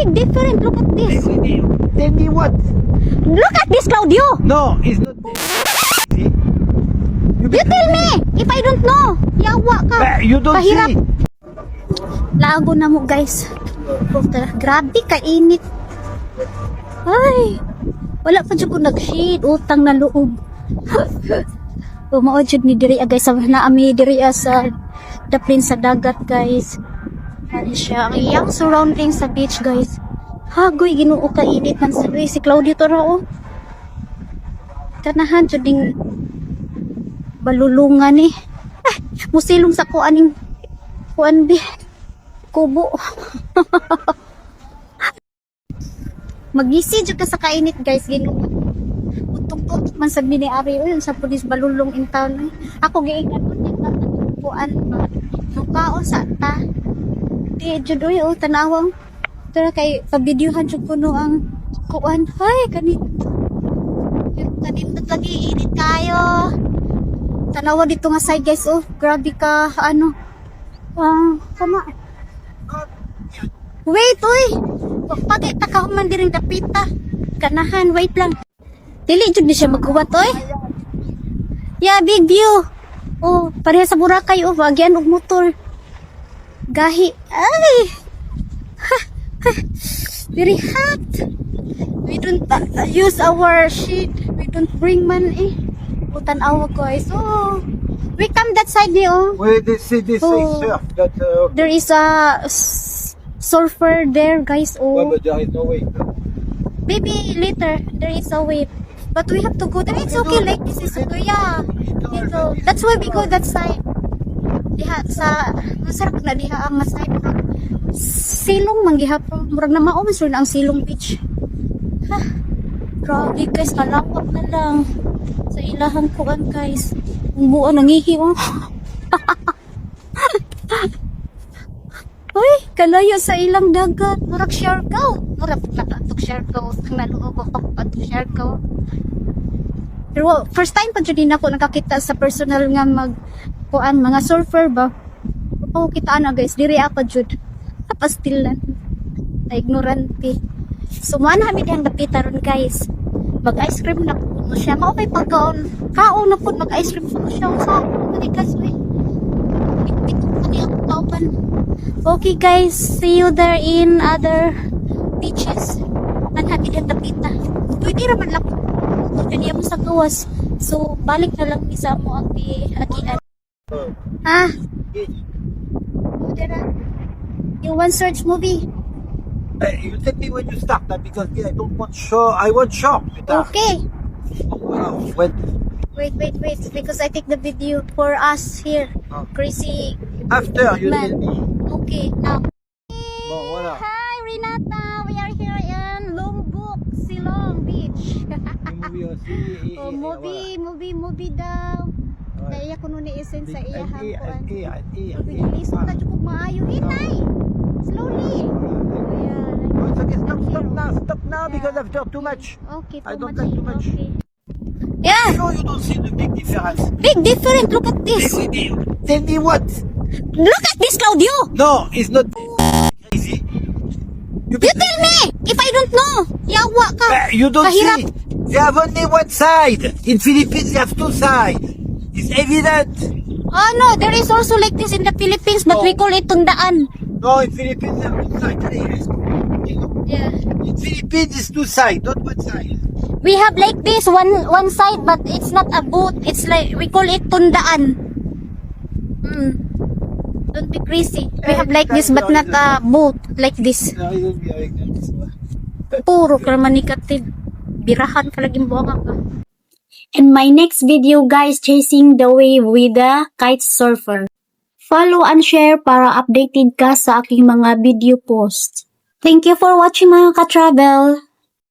Big difference. Look at this. Tell me what? Look at this, Claudio. No, it's not. See? You tell me. If I don't know. Yawa ka. You don't Kahirap. see. Lago na mo, guys. Grabe, kainit. Ay. Wala pa dyan ko nag-shade. Utang na loob. Umaod dyan ni Diri, guys. Naami Diri sa daplin sa dagat, guys. Ano siya? Ang iyang surrounding sa beach, guys. Hagoy, ginoo kainit man sa si Claudio to rao. Kanahan dyan ding balulungan eh. Ay, musilong sa kuan bi. Kubo. Magisi dyan ka sa kainit, guys. Ginoo. Utong-tutok man sa bini-ari. Yun, sa pulis balulong in town. Ako, giingat ko niya kuan ba. Nukaon sa ta. Di, dyan oy, tanawang. Tara kay pabidyohan dyan ko no ang kuan. Hay, kanito. Kanindot lagi, init kayo. Tanawa dito nga side, guys. Oh, grabe ka, ano. Sama. Wait, uy. Pagkita ka man din dapita. Kanahan, wait lang. Dili jud di siya maghuwat, oy. Yeah, big view. Oh, pareha sa Boracay, oh, bagyan og motor. Gahi. Ay. Very hot. We don't use our sheet. We don't bring man eh. Utan awa ko eh. So, we come that side eh, oh. Where they see this Oh. surf? That, There is a surfer there, guys. Oh, but there is no way. maybe later there is a wave, but we have to go there. It's okay, like this is okay. Yeah, so that's why we go that side. Diha sa masarap na diha ang side. Silong manggihapon. Murag na mao man ang Silong Beach. Ha. Grabe, guys, kalawak na lang sa ilahang kuan, guys. Umuan nangihi oh. Uy, kalayo sa ilang dagat. Murag Siargao. Murag nakatok Siargao. Ang naluog ako patok Siargao. Pero first time pa dyan din ako nakakita sa personal nga kuan mga surfer ba. Oo, kitaan na, guys. Diri apa jud. Pastilan. Na ignorante. So, man kami diyang napita ron, guys. Mag-ice cream na po siya. Maupay pagkaon. Kaon na po mag-ice cream po siya. Sa manikas, uy. Pitok pa niya akong kaupan. Okay, guys. See you there in other beaches. Man kami diyang napita. Pwede raman lang. Kaniya mo sa gawas. So, balik na lang isa mo ang agian. Ah? You want search movie? You tell me when you start, because I don't want show. I want short. Okay. When? Wait, because I take the video for us here. Oh. Crazy After you man. tell me. Okay, now. Bon, voilà. Hi, Renata. We are here in Lombok, Silong Beach. Oh, movie daw. Naiya ko nun ni-isen sa iyahang kuan. Pagbilisot na dyan maayo. Inay! Slowly! Stop now, because I've talked too much. Okay, I don't like too much. Okay. Yeah! No, you don't see the big difference. Big difference! Look at this! Tell me what? Look at this, Claudio! No, it's not crazy. You tell me! If I don't know! Yawa ka! You don't Kahirap. see. They have only one side. In Philippines, they have two sides. It's evident. Oh no, there is also like this in the Philippines, but we call it tundaan. No, in Philippines, they have two sides. Yeah. In Philippines, it's two sides, not one side. We have like this one side, but it's not a boat. It's like we call it tundaan. Don't be crazy. We have like this, but not a boat like this. No, you don't be like that. Puro karmanikative. Birahan ka laging buwang ka. In my next video, guys, chasing the wave with the kite surfer. Follow and share para updated ka sa aking mga video posts. Thank you for watching, mga ka-travel.